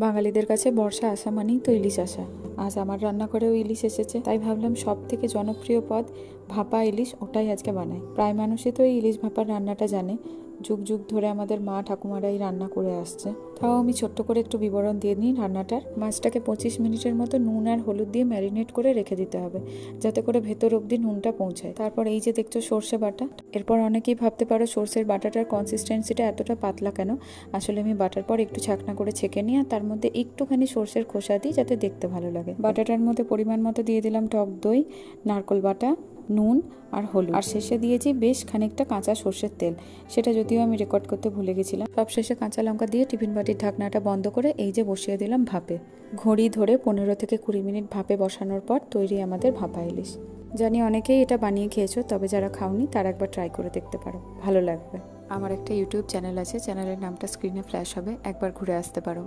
বাঙালিদের কাছে বর্ষা আসা মানেই তো ইলিশ আসা। আজ আমার রান্না করেও ইলিশ এসেছে, তাই ভাবলাম সব থেকে জনপ্রিয় পদ ভাপা ইলিশ, ওটাই আজকে বানাই। প্রায় মানুষই তো এই ইলিশ ভাপার রান্নাটা জানে, যুগ যুগ ধরে আমাদের মা ঠাকুমারাই রান্না করে আসছে। তাও আমি ছোট্ট করে একটু বিবরণ দিয়ে নিই রান্নাটার। মাছটাকে 25 মিনিটের মতো নুন আর হলুদ দিয়ে ম্যারিনেট করে রেখে দিতে হবে, যাতে করে ভেতর অবধি নুনটা পৌঁছায়। তারপর এই যে দেখছো সর্ষে বাটা। এরপর অনেকেই ভাবতে পারো সর্ষের বাটাটার কনসিস্টেন্সিটা এতটা পাতলা কেন। আসলে আমি বাটার পর একটু ছাকনা করে ছেঁকে নিয়ে তার মধ্যে একটুখানি সর্ষের খোসা দিই, যাতে দেখতে ভালো লাগে। বাটাটার মধ্যে পরিমাণ মতো দিয়ে দিলাম টক দই, নারকোল বাটা, নুন আর হলুদ, আর শেষে দিয়েছি বেশ খানিকটা কাঁচা সর্ষের তেল। সেটা যদিও আমি রেকর্ড করতে ভুলে গেছিলাম। সব শেষে কাঁচা লঙ্কা দিয়ে টিফিন বাটির ঢাকনাটা বন্ধ করে এই যে বসিয়ে দিলাম ভাপে। ঘড়ি ধরে 15 থেকে 20 মিনিট ভাপে বসানোর পর তৈরি আমাদের ভাপা ইলিশ। জানি অনেকেই এটা বানিয়ে খেয়েছো, তবে যারা খাওনি তারা একবার ট্রাই করে দেখতে পারো, ভালো লাগবে। আমার একটা ইউটিউব চ্যানেল আছে, চ্যানেলের নামটা স্ক্রিনে ফ্ল্যাশ হবে, একবার ঘুরে আসতে পারো।